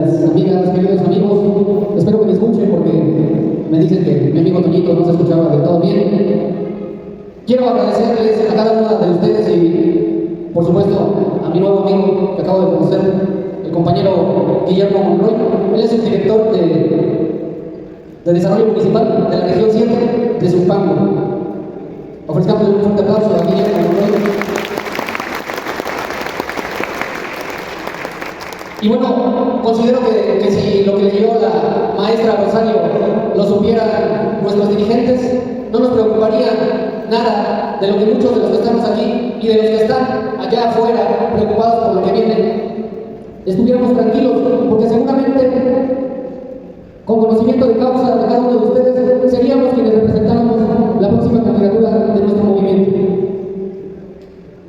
Amigas, queridos amigos, espero que me escuchen porque me dicen que mi amigo Toñito no se escuchaba del todo bien. Quiero agradecerles a cada una de ustedes y, por supuesto, a mi nuevo amigo que acabo de conocer, el compañero Guillermo Monroy. Él es el director de Desarrollo Municipal de la región 7 de Zumpango. Ofrezcamos un fuerte aplauso a Guillermo Monroy. Y bueno, considero que si lo que leyó la maestra Rosario lo supieran nuestros dirigentes, no nos preocuparía nada de lo que muchos de los que estamos aquí y de los que están allá afuera preocupados por lo que viene, estuviéramos tranquilos, porque seguramente con conocimiento de causa de cada uno de ustedes seríamos quienes representáramos la próxima candidatura de nuestro movimiento.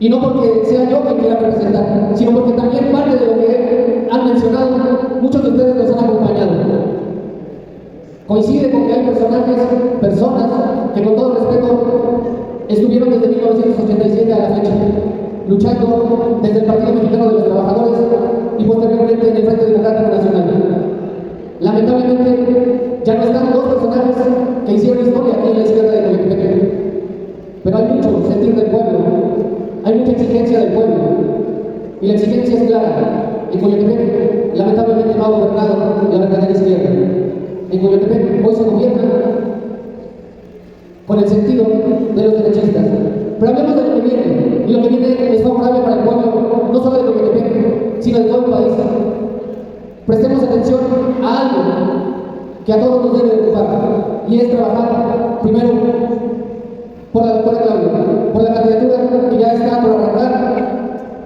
Y no porque sea yo quien quiera representar, sino porque también parte de lo que han mencionado, muchos de ustedes nos han acompañado. Coincide con que hay personas que con todo respeto estuvieron desde 1987 a la fecha, luchando desde el Partido Mexicano de los Trabajadores y posteriormente en el Frente Democrático Nacional. Lamentablemente ya no están dos personajes que hicieron historia aquí en la izquierda de Coyotepec, pero hay mucho sentir del pueblo, hay mucha exigencia del pueblo, y la exigencia es clara. En Coyotepec lamentablemente no ha gobernado la verdadera izquierda. En Coyotepec hoy se gobierna con el sentido de los derechistas. Pero hablemos de lo que viene, y lo que viene es favorable para el pueblo, no solo de Coyotepec, sino de todo el país. Prestemos atención a algo que a todos nos debe ocupar, y es trabajar primero por la doctora Claudia, por la candidatura que ya está por arrancar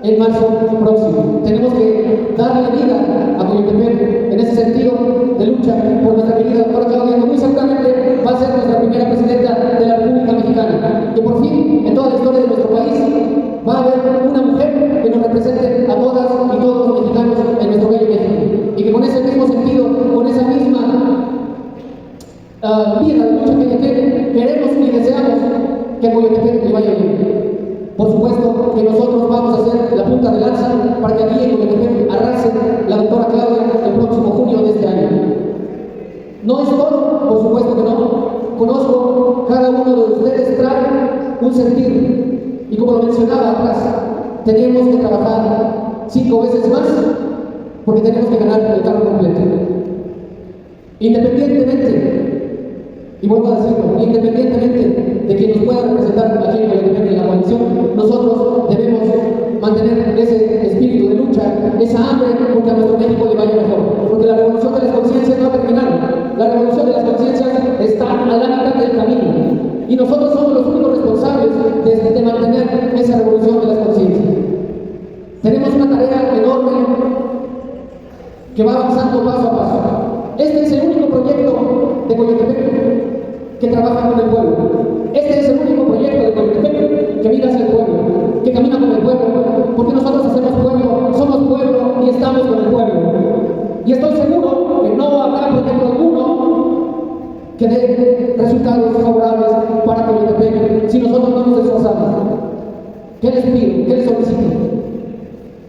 en marzo próximo. Tenemos que darle vida a Coyotepec en ese sentido de lucha por nuestra querida doctora Claudia, que muy seguramente va a ser nuestra primera presidenta de la República Mexicana. Que por fin, en toda la historia de nuestro país, va a haber una mujer que nos represente a todas y todos los mexicanos en nuestro bello México. Y que con ese mismo sentido, con esa misma vida de lucha que ella tiene, queremos y deseamos que a Coyotepec le vaya bien. Por supuesto que nosotros vamos a ser la punta de lanza para que aquí en Coyotepec arrase la doctora Claudia el próximo junio de este año. No es todo, por supuesto que no. Conozco cada uno de ustedes trae un sentir, y como lo mencionaba atrás, tenemos que trabajar 5 veces más porque tenemos que ganar el carro completo. Independientemente, y vuelvo a decirlo, independientemente de quien nos pueda representar aquí en Coyotepec en la coalición, nosotros debemos mantener ese espíritu de lucha, esa hambre, porque a nuestro México le vaya mejor. Porque la revolución de las conciencias no ha terminado. La revolución de las conciencias está a la mitad del camino. Y nosotros somos los únicos responsables de mantener esa revolución de las conciencias. Tenemos una tarea enorme que va avanzando paso a paso. Este es el único proyecto de Coyotepec que trabaja con el pueblo. Este es el único proyecto de Coyotepec que mira hacia el pueblo, que camina con el pueblo, porque nosotros hacemos pueblo, somos pueblo y estamos con el pueblo. Y estoy seguro que no habrá proyecto alguno que dé resultados favorables para Coyotepec si nosotros no nos esforzamos. ¿Qué les pido? ¿Qué les solicito?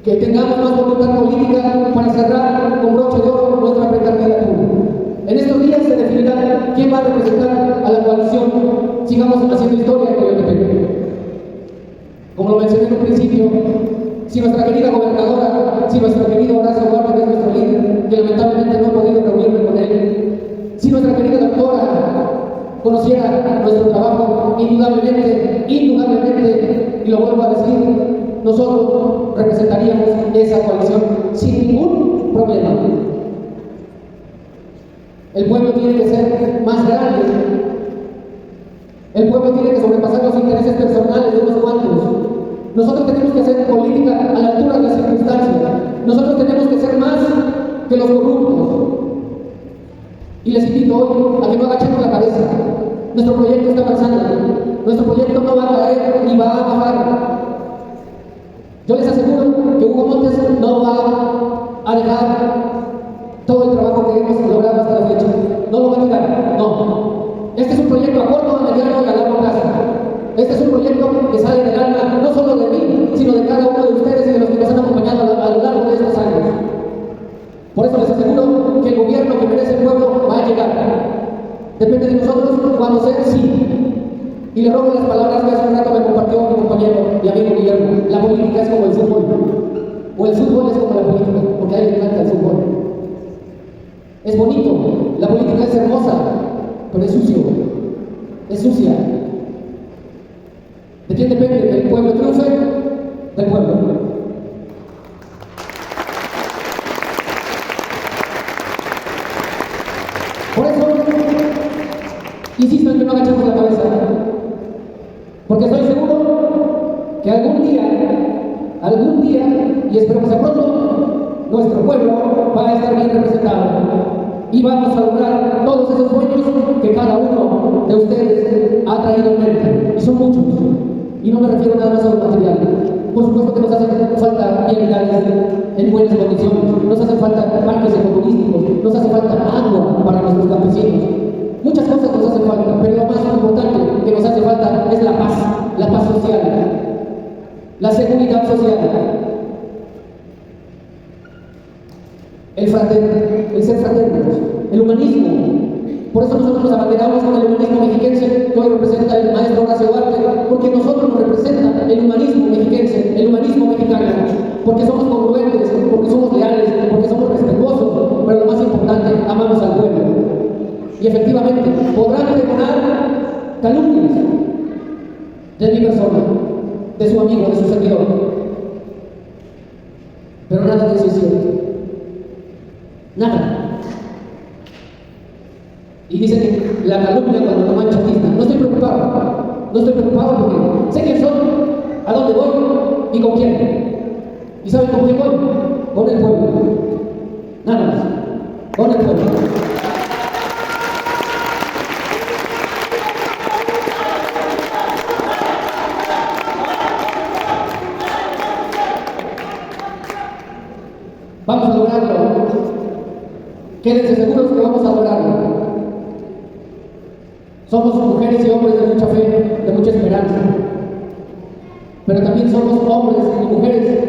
Que tengamos más voluntad política para cerrar con broche de oro nuestra precandidatura. En estos días se definirá quién va a representar a la coalición. Sigamos haciendo historia en Coyotepec. Como lo mencioné en un principio, si nuestra querida gobernadora, si nuestro querido Horacio Guardia, que es nuestro líder, que lamentablemente no he podido reunirme con él, si nuestra querida doctora conociera nuestro trabajo, indudablemente, y lo vuelvo a decir, nosotros representaríamos esa coalición sin ningún problema. El pueblo tiene que ser más grande. El pueblo tiene que sobrepasar los intereses personales de unos cuantos. Nosotros tenemos que hacer política a la altura de las circunstancias. Nosotros tenemos que ser más que los corruptos. Y les invito hoy a que no agachemos la cabeza. Nuestro proyecto está avanzando. Nuestro proyecto no va a caer ni va a bajar. Yo les aseguro que Hugo Montes no va a dejar todo el trabajo que hemos logrado hasta la fecha. No lo va a tirar, no. Este es un proyecto a corto, a mediano y a largo plazo. Este es un proyecto que sale del alma no solo de mí, sino de cada uno de ustedes y de los que nos han acompañado a lo largo de estos años. Por eso les aseguro Depende de nosotros cuando ser sí. Y le robo las palabras que hace un rato me compartió mi compañero y amigo Guillermo. La política es como el fútbol. O el fútbol es como la política, porque a él le encanta el fútbol. Es bonito, la política es hermosa, pero es sucio. Es sucia. ¿De quién depende? ¿Que el pueblo triunfe? Del pueblo. Por eso, insisto en que no agachemos la cabeza, porque estoy seguro que algún día, y espero que sea pronto, nuestro pueblo va a estar bien representado y vamos a lograr todos esos sueños que cada uno de ustedes ha traído en mente, y son muchos, y no me refiero nada más a lo material. Por supuesto que nos hace falta vialidades en buenas condiciones, nos hace falta parques ecoturísticos, nos hace falta agua para nuestros campesinos. Muchas cosas nos hacen falta, pero lo más importante que nos hace falta es la paz social, la seguridad social, el ser fraternos, el humanismo. Por eso nosotros nos abanderamos con el humanismo mexiquense, que hoy representa el maestro Horacio Duarte, porque nosotros nos representa el humanismo mexiquense, el humanismo mexicano, porque somos congruentes, porque somos leales, porque somos respetuosos, pero lo más importante, amamos al pueblo. Y efectivamente, podrán pregonar calumnias de mi persona, de su amigo, de su servidor, pero nada de eso es cierto. Nada. Y dicen que la calumnia cuando no mancha tinta. No estoy preocupado porque sé quién soy, a dónde voy y con quién. ¿Y saben con quién voy? Con el pueblo. Nada más. Con el pueblo. Vamos a lograrlo. Quédense seguros que vamos a lograrlo. Somos mujeres y hombres de mucha fe, de mucha esperanza. Pero también somos hombres y mujeres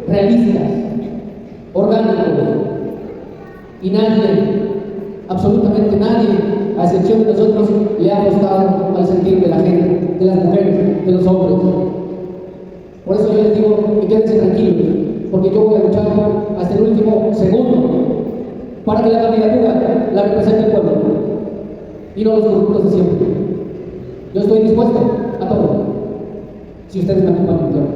realistas, orgánicos. Y nadie, absolutamente nadie, a excepción de nosotros, le ha apostado al sentir de la gente, de las mujeres, de los hombres. Por eso yo les digo que quédense tranquilos, porque yo voy a luchar hasta el último segundo para que la candidatura la represente el pueblo y no los corruptos de siempre. Yo estoy dispuesto a todo, si ustedes me acompañan, claro.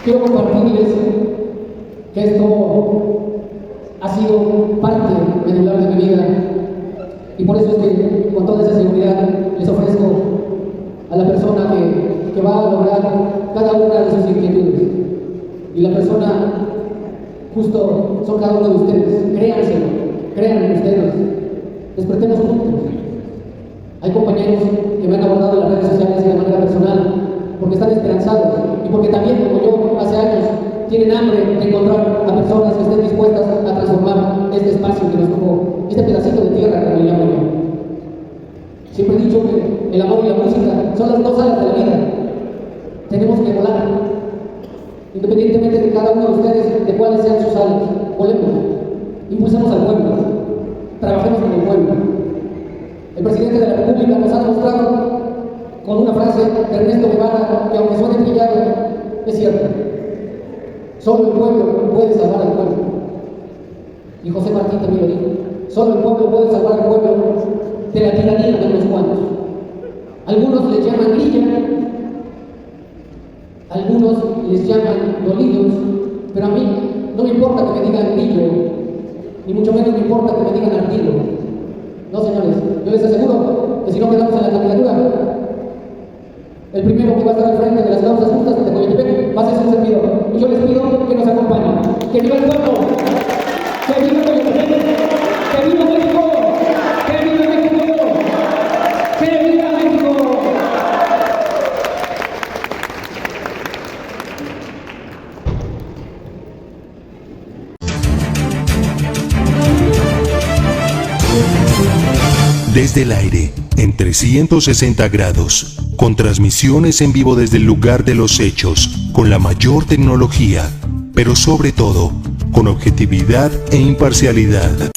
Quiero compartirles que esto ha sido parte medular de mi vida, y por eso es que con toda esa seguridad les ofrezco a la persona que va a lograr cada una de sus inquietudes. Y la persona justo son cada uno de ustedes. Créanselo, crean en ustedes. Despertemos juntos. Hay compañeros que me han abordado en las redes sociales y de manera personal porque están esperanzados y porque también, como yo hace años, tienen hambre de encontrar a personas que estén dispuestas a transformar este espacio que nos tocó, este pedacito de tierra, como le llamo yo. Siempre he dicho que el amor y la música son las dos alas de la vida. Tenemos que volar, independientemente de cada uno de ustedes, de cuáles sean sus alas. Volemos, impulsemos al pueblo, trabajemos con el pueblo. El presidente de la República nos ha demostrado con una frase de Ernesto Guevara, que aunque suene trillado, es cierto. Solo el pueblo puede salvar al pueblo. Y José Martín también lo dijo. Solo el pueblo puede salvar al pueblo de la tiranía de unos cuantos. Algunos les llaman grilla, algunos les llaman dolidos, pero a mí no me importa que me digan grillo, ni mucho menos me importa que me digan ardido. No, señores, yo les aseguro que si no quedamos en la candidatura, el primero que va a estar al frente de las causas justas de Coyotepec va a ser su servidor. Y yo les pido que nos acompañen. ¡Que viva el pueblo! ¡Que viva Coyotepec! ¡Que viva México! ¡Que viva México! ¡Que viva México! Desde el aire, en 360 grados, con transmisiones en vivo desde el lugar de los hechos, con la mayor tecnología, pero sobre todo, con objetividad e imparcialidad.